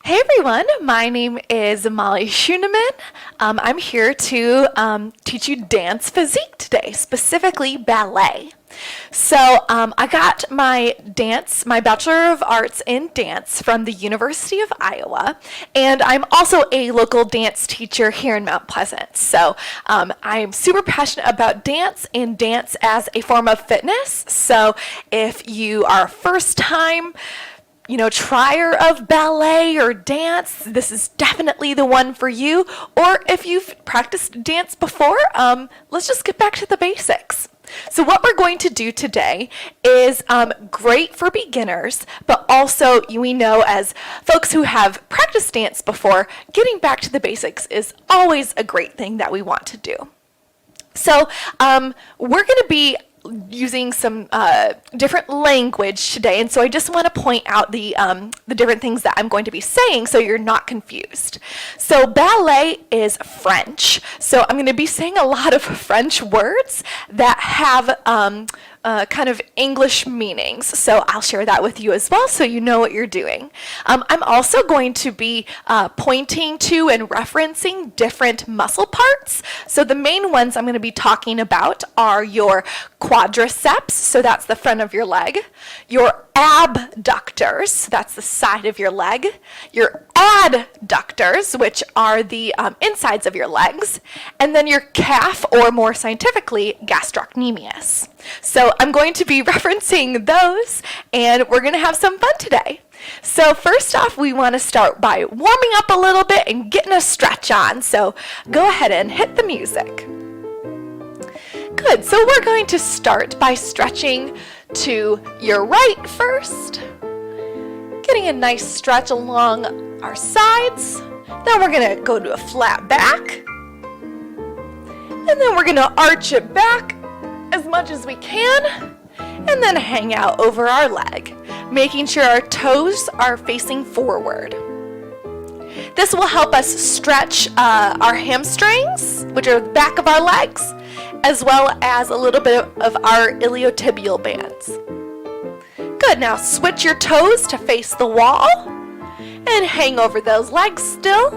Hey everyone, my name is Molly Schuneman. I'm here to teach you dance physique today, specifically ballet. So I got my Bachelor of Arts in Dance from the University of Iowa, and I'm also a local dance teacher here in Mount Pleasant. So I'm super passionate about dance and dance as a form of fitness. So if you are a first time trier of ballet or dance, this is definitely the one for you. Or if you've practiced dance before, let's just get back to the basics. So what we're going to do today is great for beginners, but also we know as folks who have practiced dance before, getting back to the basics is always a great thing that we want to do. So we're going to be using some different language today, and so I just want to point out the different things that I'm going to be saying so you're not confused. So ballet is French, so I'm going to be saying a lot of French words that have kind of English meanings, so I'll share that with you as well so you know what you're doing. I'm also going to be pointing to and referencing different muscle parts. So the main ones I'm going to be talking about are your quadriceps, so that's the front of your leg, your abductors, so that's the side of your leg, your adductors, which are the insides of your legs, and then your calf, or more scientifically, gastrocnemius. So I'm going to be referencing those, and we're going to have some fun today. So first off, we want to start by warming up a little bit and getting a stretch on. So go ahead and hit the music. Good, so we're going to start by stretching to your right first, getting a nice stretch along our sides. Then we're going to go to a flat back, and then we're going to arch it back as much as we can, and then hang out over our leg, making sure our toes are facing forward. This will help us stretch our hamstrings, which are the back of our legs, as well as a little bit of our iliotibial bands. Good, now switch your toes to face the wall and hang over those legs still.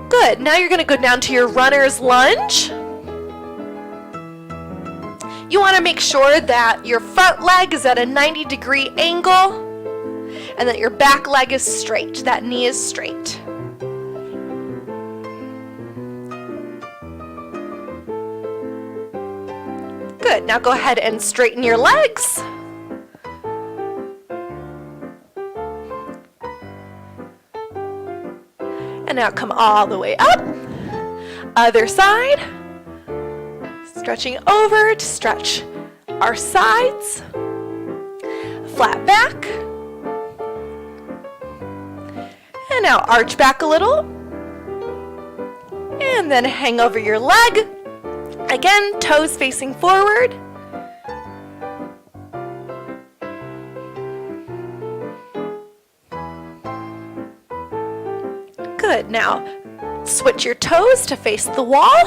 Good, now you're going to go down to your runner's lunge. You want to make sure that your front leg is at a 90-degree angle and that your back leg is straight, that knee is straight. Good, now go ahead and straighten your legs. And now come all the way up. Other side. Stretching over to stretch our sides. Flat back. And now arch back a little. And then hang over your leg. Again, toes facing forward. Good, now switch your toes to face the wall.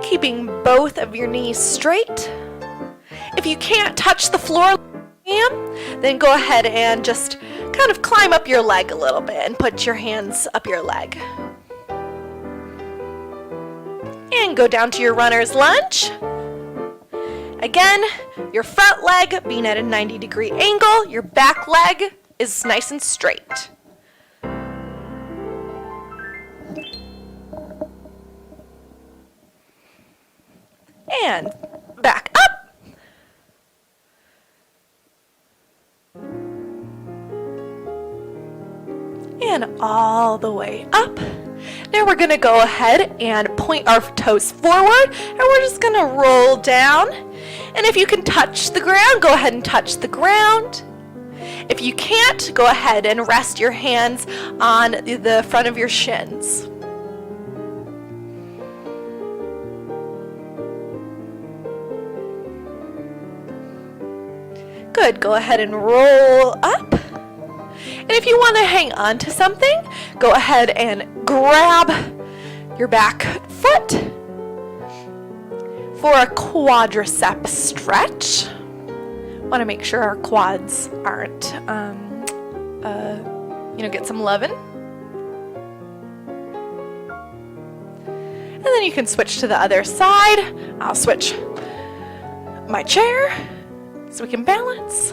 Keeping both of your knees straight. If you can't touch the floor, then go ahead and just kind of climb up your leg a little bit and put your hands up your leg. And go down to your runner's lunge. Again, your front leg being at a 90-degree angle, your back leg is nice and straight. And back up. And all the way up. Now we're going to go ahead and point our toes forward, and we're just going to roll down. And if you can touch the ground, go ahead and touch the ground. If you can't, go ahead and rest your hands on the front of your shins. Good, go ahead and roll up. And if you want to hang on to something, go ahead and grab your back foot for a quadricep stretch. Want to make sure our quads aren't, get some loving. And then you can switch to the other side. I'll switch my chair so we can balance.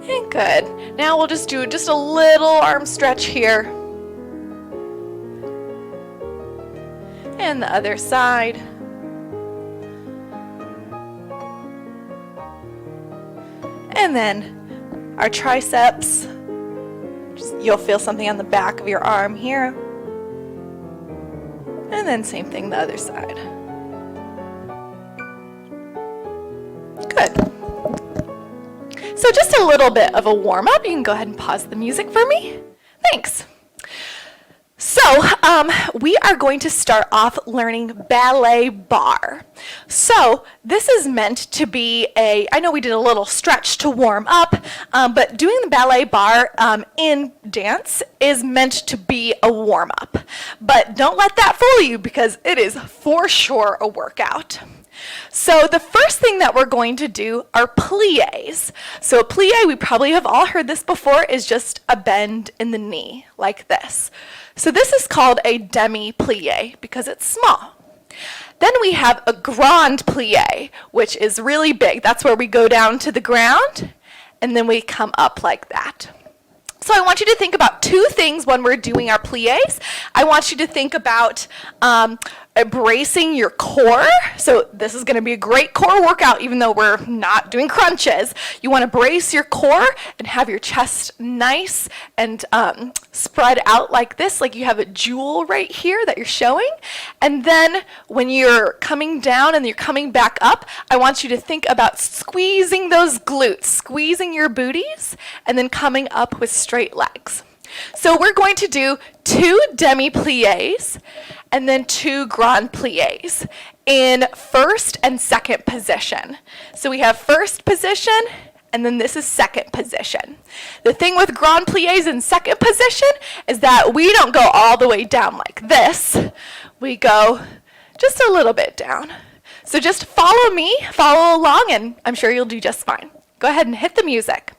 And good. Now we'll just do just a little arm stretch here. And the other side. And then our triceps. You'll feel something on the back of your arm here. And then same thing the other side. Good. So just a little bit of a warm-up. You can go ahead and pause the music for me. Thanks. So we are going to start off learning ballet bar. So this is meant to be I know we did a little stretch to warm up, but doing the ballet bar in dance is meant to be a warm-up. But don't let that fool you, because it is for sure a workout. So the first thing that we're going to do are pliés. So a plié, we probably have all heard this before, is just a bend in the knee like this. So this is called a demi-plié because it's small. Then we have a grand plié, which is really big. That's where we go down to the ground and then we come up like that. So I want you to think about two things when we're doing our pliés. I want you to think about bracing your core. So this is going to be a great core workout, even though we're not doing crunches. You want to brace your core and have your chest nice and spread out like this, like you have a jewel right here that you're showing. And then when you're coming down and you're coming back up, I want you to think about squeezing those glutes, squeezing your booties, and then coming up with straight legs. So we're going to do 2 demi-pliés and then 2 grand pliés in first and second position. So we have first position and then this is second position. The thing with grand pliés in second position is that we don't go all the way down like this. We go just a little bit down. So just follow me, follow along, and I'm sure you'll do just fine. Go ahead and hit the music.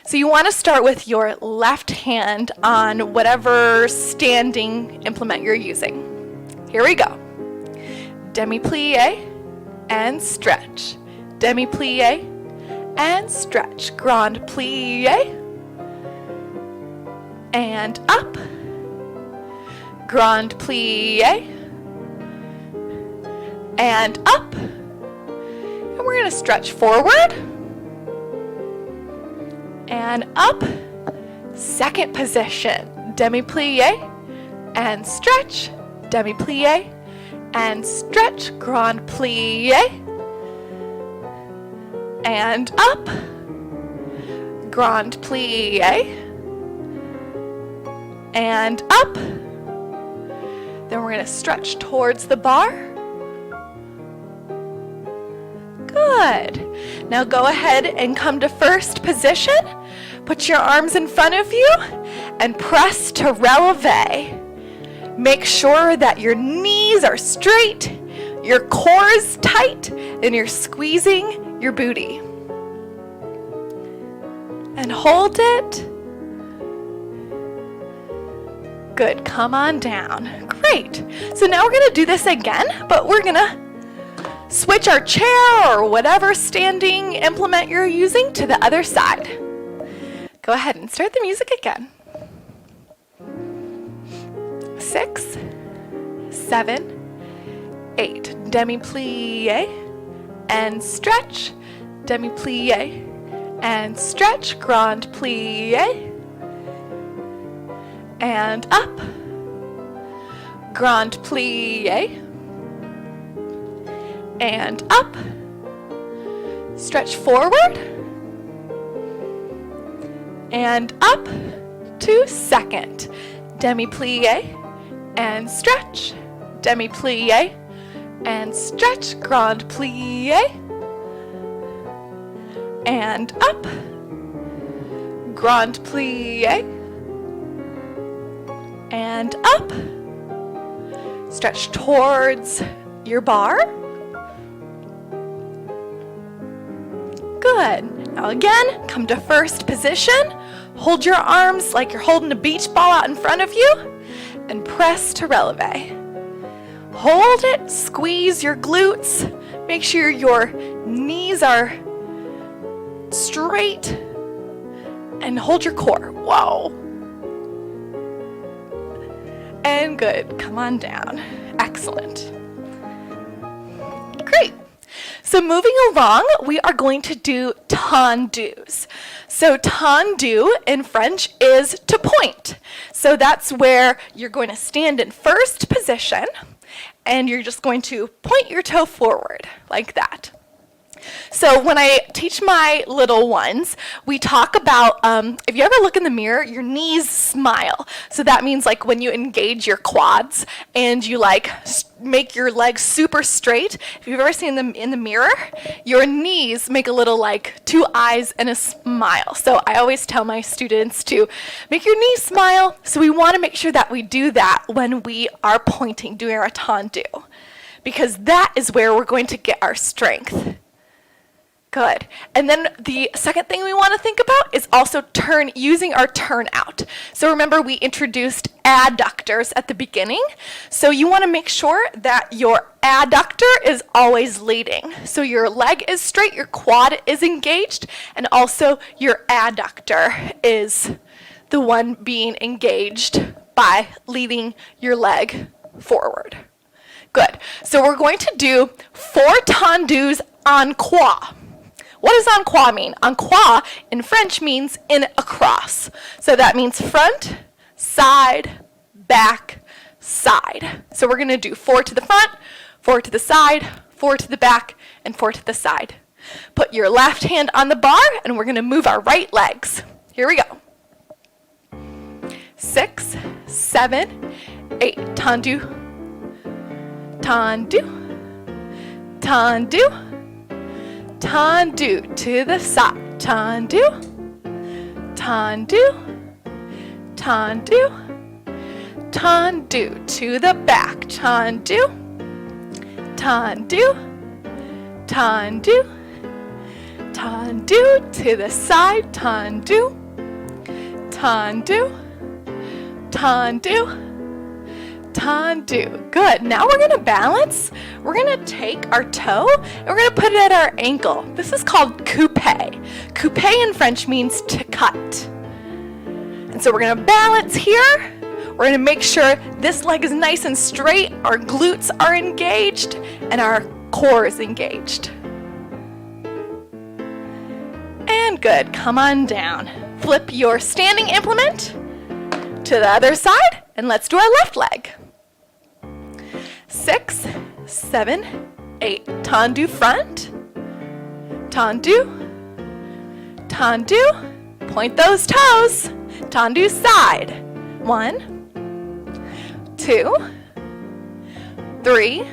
So you want to start with your left hand on whatever standing implement you're using. Here we go. Demi-plié and stretch. Demi-plié and stretch. Grand plié and up. Grand plié and up. And we're going to stretch forward and up. Second position, demi-plié and stretch, demi-plié and stretch, grand plié and up, grand plié and up. Then we're going to stretch towards the bar. Good. Now go ahead and come to first position. Put your arms in front of you and press to releve. Make sure that your knees are straight, your core is tight, and you're squeezing your booty. And hold it. Good. Come on down. Great. So now we're going to do this again, but we're going to switch our chair or whatever standing implement you're using to the other side. Go ahead and start the music again. 6, 7, 8. Demi-plié and stretch. Demi-plié and stretch. Grand plié and up. Grand plié and up. Stretch forward and up to second. Demi-plié and stretch. Demi-plié and stretch. Grand plié and up. grand plie, and up. Stretch towards your bar. Good. Now again, come to first position. Hold your arms like you're holding a beach ball out in front of you, and press to releve. Hold it, squeeze your glutes. Make sure your knees are straight, and hold your core. Whoa. And good. Come on down. Excellent. Great. So moving along, we are going to do tendus. So tendu in French is to point. So that's where you're going to stand in first position, and you're just going to point your toe forward like that. So when I teach my little ones, we talk about, if you ever look in the mirror, your knees smile. So that means like when you engage your quads and you like make your legs super straight. If you've ever seen them in the mirror, your knees make a little like two eyes and a smile. So I always tell my students to make your knees smile. So we want to make sure that we do that when we are pointing, doing our tendu, because that is where we're going to get our strength. Good. And then the second thing we want to think about is also using our turnout. So remember, we introduced adductors at the beginning. So you want to make sure that your adductor is always leading. So your leg is straight, your quad is engaged, and also your adductor is the one being engaged by leading your leg forward. Good. So we're going to do 4 tendus en croix. What does en croix mean? En croix in French means in a cross. So that means front, side, back, side. So we're going to do 4 to the front, 4 to the side, 4 to the back, and 4 to the side. Put your left hand on the bar, and we're going to move our right legs. Here we go. 6, 7, 8. Tendu, tendu, tendu. Tendu to the side, tendu, tendu, tendu, tendu to the back, tendu, tendu, tendu, tendu to the side, tendu, tendu, tendu, tendu. Good. Now we're going to balance. We're going to take our toe and we're going to put it at our ankle. This is called coupe. Coupe in French means to cut. And so we're going to balance here. We're going to make sure this leg is nice and straight, our glutes are engaged, and our core is engaged. And good. Come on down. Flip your standing implement to the other side, and let's do our left leg. 6, 7, 8. Tendu front, tendu, tendu. Point those toes. Tendu side. 1, 2, 3,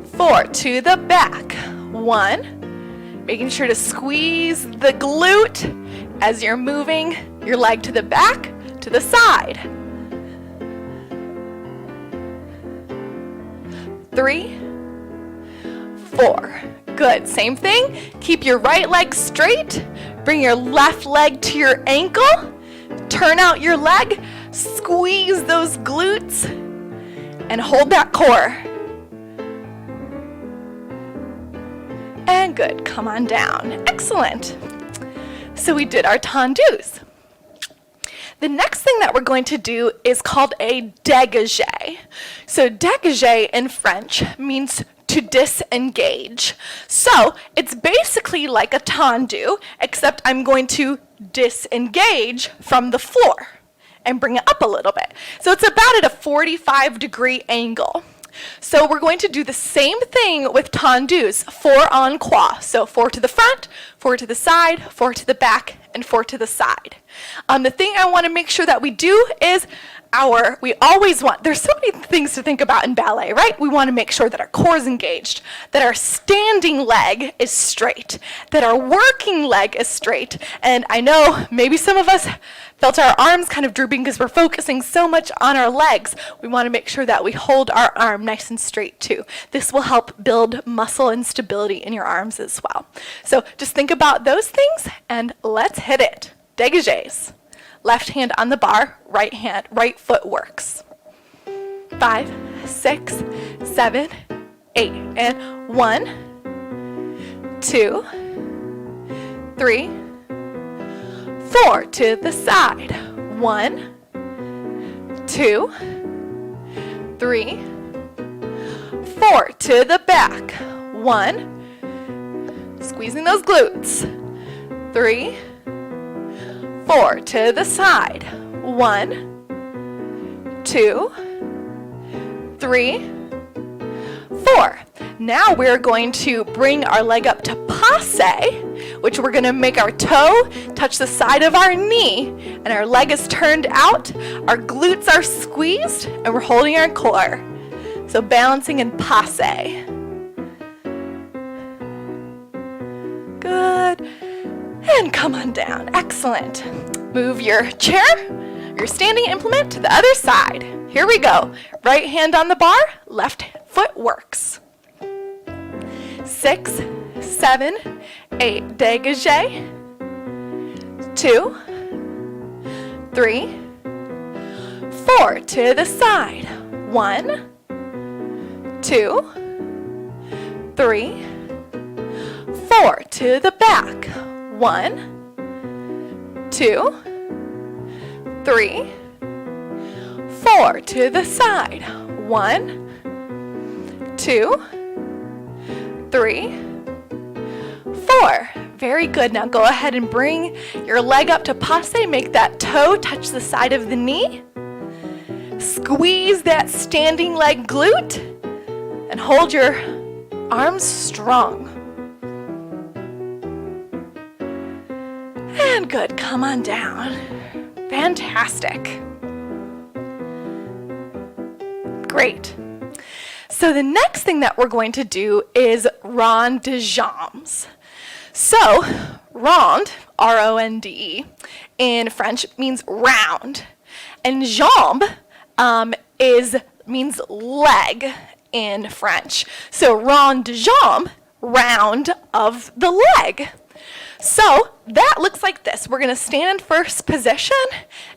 4. To the back. 1. Making sure to squeeze the glute as you're moving your leg to the back, to the side. 3, 4. Good. Same thing. Keep your right leg straight. Bring your left leg to your ankle. Turn out your leg. Squeeze those glutes. And hold that core. And good. Come on down. Excellent. So we did our tendus. The next thing that we're going to do is called a dégagé. So dégagé in French means to disengage. So it's basically like a tendu, except I'm going to disengage from the floor and bring it up a little bit. So it's about at a 45-degree angle. So we're going to do the same thing with tendus, 4 en croix. So 4 to the front, 4 to the side, 4 to the back, and 4 to the side. The thing I want to make sure that we do is we always want, there's so many things to think about in ballet, right? We want to make sure that our core is engaged, that our standing leg is straight, that our working leg is straight. And I know maybe some of us felt our arms kind of drooping because we're focusing so much on our legs. We want to make sure that we hold our arm nice and straight too. This will help build muscle and stability in your arms as well. So just think about those things and let's hit it. Dégagés. Left hand on the bar, right foot works. 5, 6, 7, 8. And 1, 2, 3, 4 to the side. 1, 2, 3, 4 to the back. 1, squeezing those glutes. 3, 4 to the side. 1, 2, 3, 4. Now we're going to bring our leg up to passe, which we're going to make our toe touch the side of our knee, and our leg is turned out, our glutes are squeezed, and we're holding our core. So balancing in passe. Good. And come on down. Excellent. Move your chair, your standing implement to the other side. Here we go. Right hand on the bar, left foot works. 6, 7, 8. Dégagé. 2, 3, 4 to the side. 1, 2, 3, 4 to the back. 1, 2, 3, 4 to the side. 1, 2, 3, 4. Very good. Now go ahead and bring your leg up to passe. Make that toe touch the side of the knee. Squeeze that standing leg glute and hold your arms strong. And good. Come on down. Fantastic. Great. So the next thing that we're going to do is rond de jambes. So rond, R-O-N-D-E, in French means round, and jambe means leg in French. So rond de jambe, round of the leg. So that looks like this. We're going to stand in first position,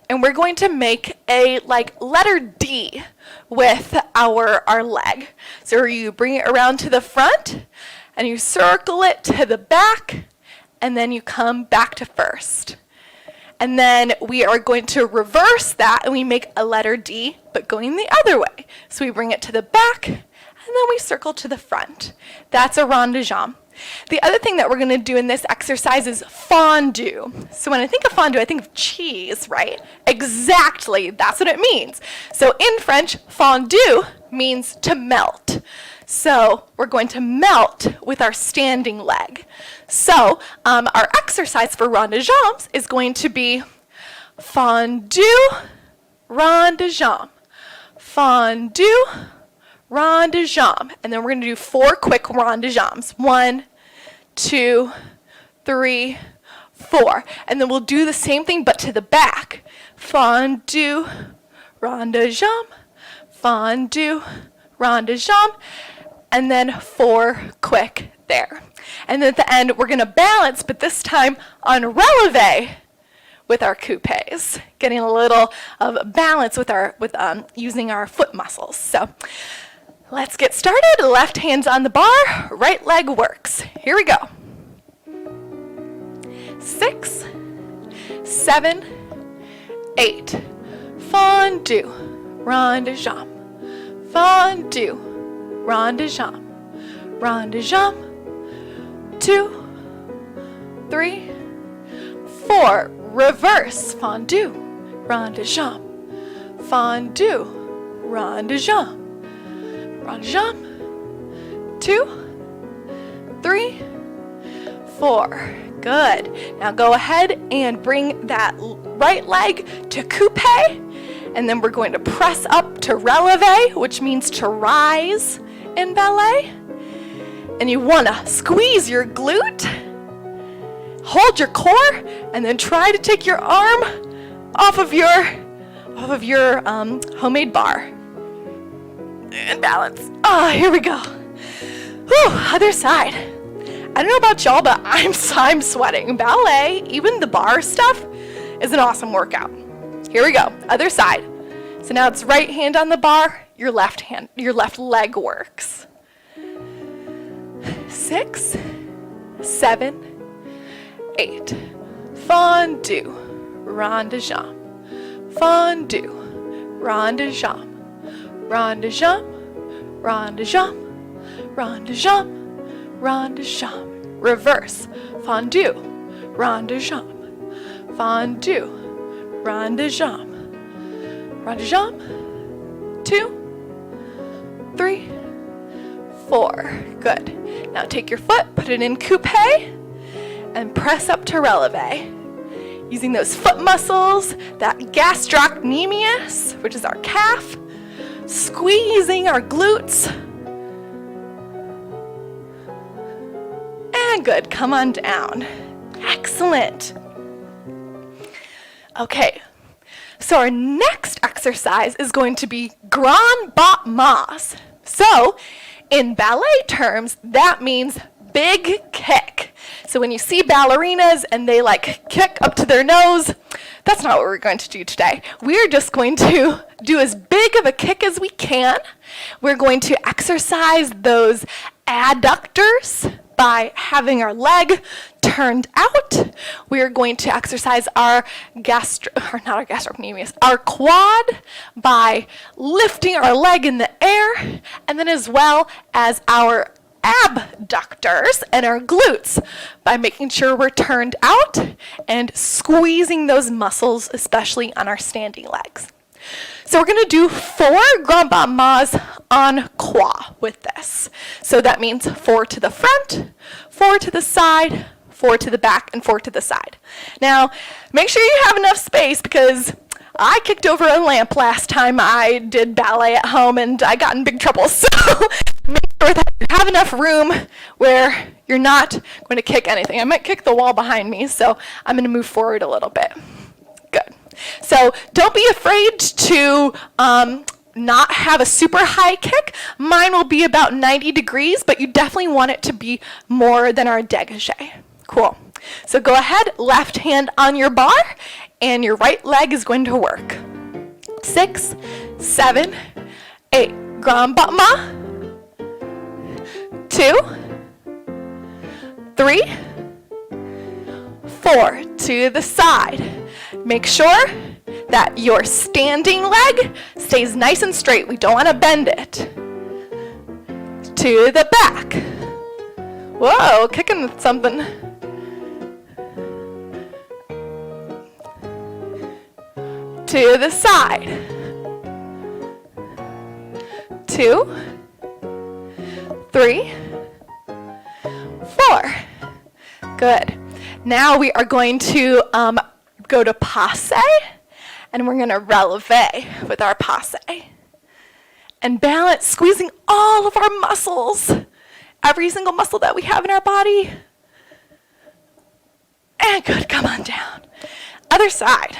and we're going to make a letter D with our leg. So you bring it around to the front, and you circle it to the back, and then you come back to first. And then we are going to reverse that, and we make a letter D, but going the other way. So we bring it to the back, and then we circle to the front. That's a rond de jambe. The other thing that we're going to do in this exercise is fondue. So when I think of fondue, I think of cheese, right? Exactly, that's what it means. So in French, fondue means to melt. So we're going to melt with our standing leg. So our exercise for rond de jambes is going to be fondue, rond de jambe, fondue, rond de jambe. And then we're going to do 4 quick rond de jambes. 1, 2, 3, 4. And then we'll do the same thing but to the back. Fondue, rond de jambe, fondue, rond de jambe. And then 4 quick there. And then at the end, we're going to balance, but this time on releve with our coupes, getting a little of balance with using our foot muscles. So let's get started. Left hand's on the bar, right leg works. Here we go. 6, 7, 8. Fondue, rond de jambe. Fondue, rond de jambe. Rond de jambe. 2, 3, 4. Reverse. Fondue, rond de jambe. Fondue, rond de jambe. Rond de jambe. 2, 3, 4. Good. Now go ahead and bring that right leg to coupe, And then we're going to press up to releve, which means to rise in ballet. And you want to squeeze your glute, hold your core, and then try to take your arm off of your homemade bar. And balance. Oh, here we go. Whew, other side. I don't know about y'all, but I'm sweating. Ballet, even the bar stuff, is an awesome workout. Here we go, other side. So now it's right hand on the bar, your left leg works. 6, 7, 8. Fondue, rond de jambe. Fondue, rond de jambe. Rond de jambe, rond de jambe, rond de jambe, rond de jambe. Reverse, fondue, rond de jambe. Fondue, rond de jambe. Rond de jambe. 2, 3, 4. Good. Now take your foot, put it in coupe, and press up to releve. Using those foot muscles, that gastrocnemius, which is our calf, squeezing our glutes. And good, come on down. Excellent. Okay, so our next exercise is going to be grand bas mas. So, in ballet terms, that means big kick. So when you see ballerinas and they like kick up to their nose, that's not what we're going to do today. We're just going to do as big of a kick as we can. We're going to exercise those adductors by having our leg turned out. We're going to exercise our our quad by lifting our leg in the air, and then as well as our abductors and our glutes by making sure we're turned out and squeezing those muscles, especially on our standing legs. So we're going to do 4 grand bas mas en croix with this. So that means 4 to the front, 4 to the side, 4 to the back, and 4 to the side. Now, make sure you have enough space because I kicked over a lamp last time I did ballet at home and I got in big trouble. So make sure that you have enough room where you're not going to kick anything. I might kick the wall behind me, so I'm going to move forward a little bit. Good. So don't be afraid to not have a super high kick. Mine will be about 90 degrees, but you definitely want it to be more than our dégagé. Cool. So go ahead, left hand on your bar, and your right leg is going to work. 6, 7, 8. Grand bas mas. 2, 3, 4. To the side. Make sure that your standing leg stays nice and straight. We don't want to bend it. To the back. Whoa, kicking with something. To the side. 2, 3, 4. Good. Now we are going to go to passe, and we're going to releve with our passe. And balance, squeezing all of our muscles, every single muscle that we have in our body. And good, come on down. Other side.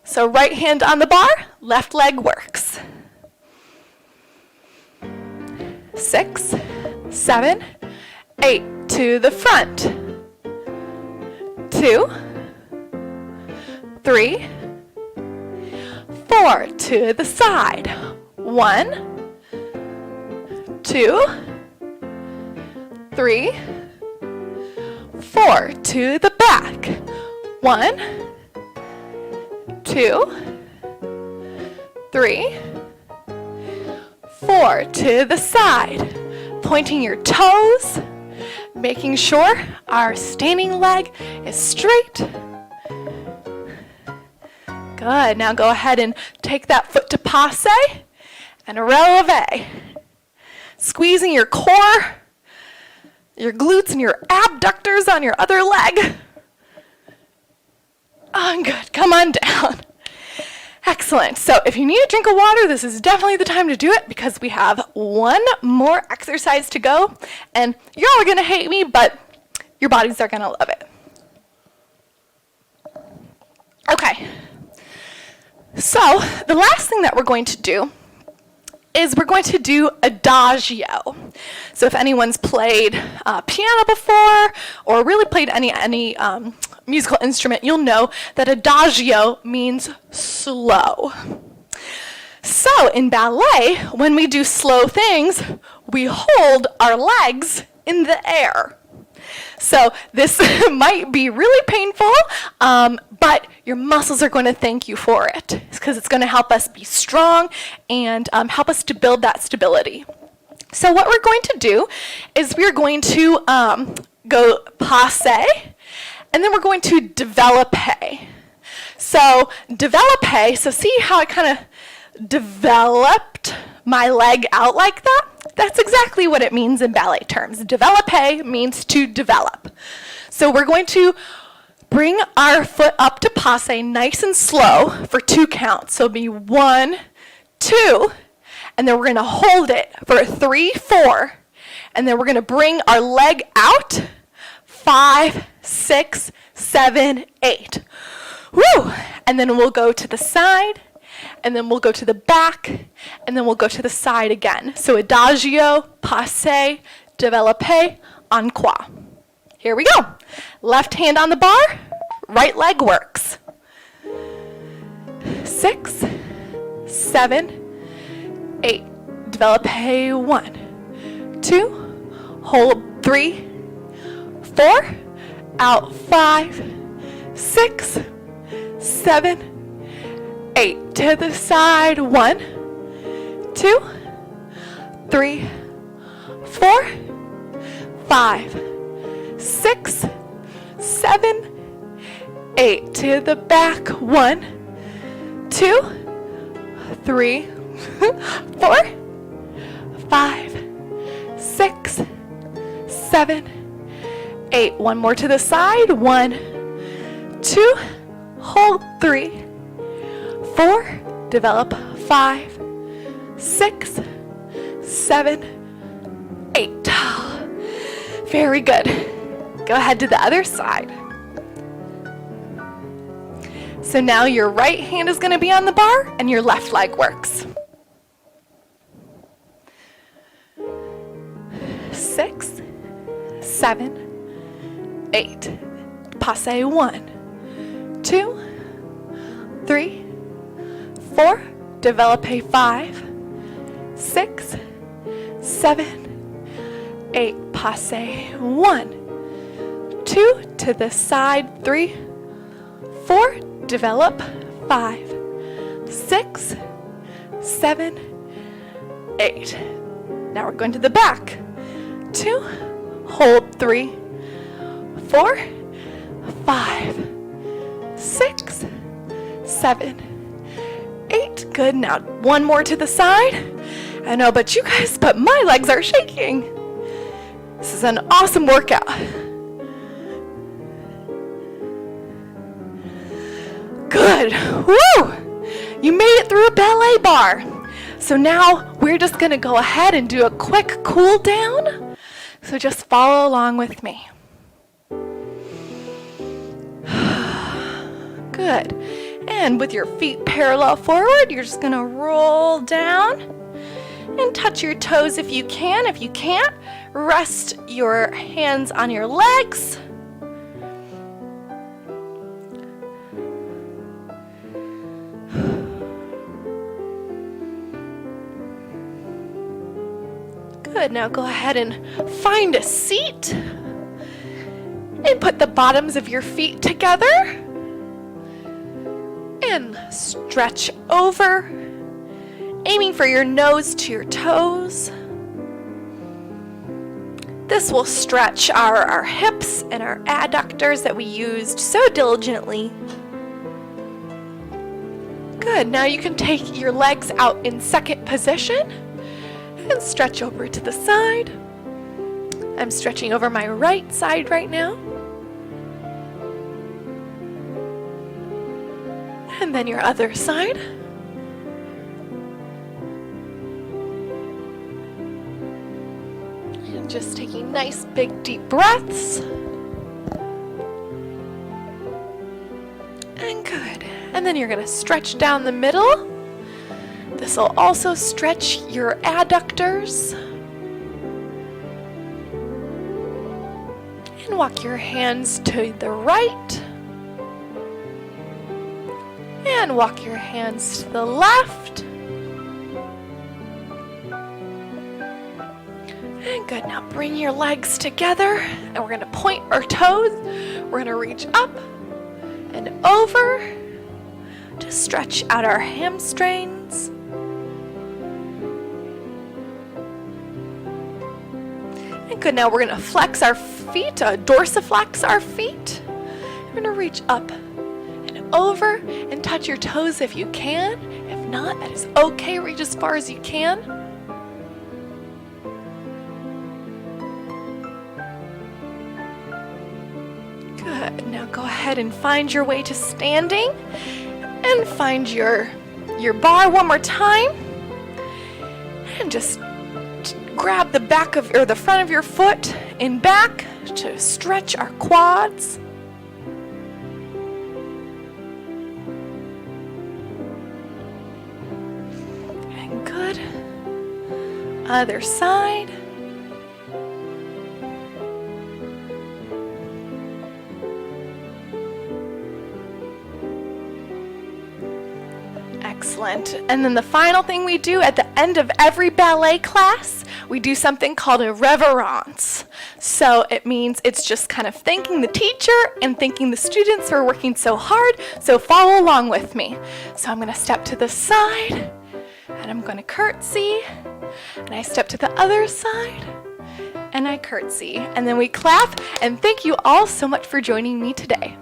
So right hand on the bar, left leg works. 6, 7, 8. To the front. 2, 3, 4. To the side. 1, 2, 3, 4. To the back. 1, 2, 3, 4. To the side. Pointing your toes. Making sure our standing leg is straight. Good. Now go ahead and take that foot to passe and releve. Squeezing your core, your glutes, and your abductors on your other leg. Oh, good. Come on down. Excellent. So if you need a drink of water, this is definitely the time to do it because we have one more exercise to go. And you're all going to hate me, but your bodies are going to love it. Okay. So the last thing that we're going to do is we're going to do adagio. So if anyone's played piano before or really played any musical instrument, you'll know that adagio means slow. So in ballet, when we do slow things, we hold our legs in the air. So this might be really painful, but your muscles are going to thank you for it because it's going to help us be strong and help us to build that stability. So what we're going to do is we're going to go passe, and then we're going to développer. So développer, so see how I kind of developed my leg out like that? That's exactly what it means in ballet terms. Développer means to develop. So we're going to bring our foot up to passe nice and slow for 2 counts. So it'll be 1, 2, and then we're going to hold it for 3, 4, and then we're going to bring our leg out 5, 6, 7, 8. Woo! And then we'll go to the side, and then we'll go to the back, and then we'll go to the side again. So adagio, passe, développer, en croix. Here we go. Left hand on the bar, right leg works. 6, 7, 8. Développer, 1, 2, hold 3, 4, out 5, 6, 7, 8. To the side, 1, 2, 3, 4, 5, 6, 7, 8. To the back, 1, 2, 3, 4, 5, 6, 7, 8. One more to the side, 1, 2, hold 3, 4, develop 5, 6, 7, 8. Very good. Go ahead to the other side. So now your right hand is going to be on the bar and your left leg works. 6, 7, 8. Passe 1, 2, 3, 4. Develop a 5, 6, 7, 8. Passe 1, 2. To the side, 3, 4. Develop 5, 6, 7, 8. Now we're going to the back. 2, hold 3, 4, 5, 6, 7, 8. Good. Now one more to the side. I know, but you guys, but my legs are shaking. This is an awesome workout. Good. Woo! You made it through a ballet bar. So now we're just going to go ahead and do a quick cool down. So just follow along with me. Good. And with your feet parallel forward, you're just going to roll down and touch your toes if you can. If you can't, rest your hands on your legs. Good. Now go ahead and find a seat and put the bottoms of your feet together and stretch over, aiming for your nose to your toes. This will stretch our hips and our adductors that we used so diligently. Good. Now you can take your legs out in second position and stretch over to the side. I'm stretching over my right side right now. And then your other side. And just taking nice big deep breaths. And good. And then you're going to stretch down the middle. This will also stretch your adductors. And walk your hands to the right. And walk your hands to the left. And good. Now bring your legs together. And we're going to point our toes. We're going to reach up and over to stretch out our hamstrings. And good, now we're going to flex our feet, dorsiflex our feet. We're going to reach up and over and touch your toes if you can. If not, that is okay. Reach as far as you can. Good, now go ahead and find your way to standing and find your bar one more time. And just grab the back of or the front of your foot and back to stretch our quads. And good. Other side. Excellent. And then the final thing we do at the end of every ballet class, we do something called a reverence. So it means it's just kind of thanking the teacher and thanking the students for working so hard. So follow along with me. So I'm going to step to the side and I'm going to curtsy. And I step to the other side and I curtsy. And then we clap and thank you all so much for joining me today.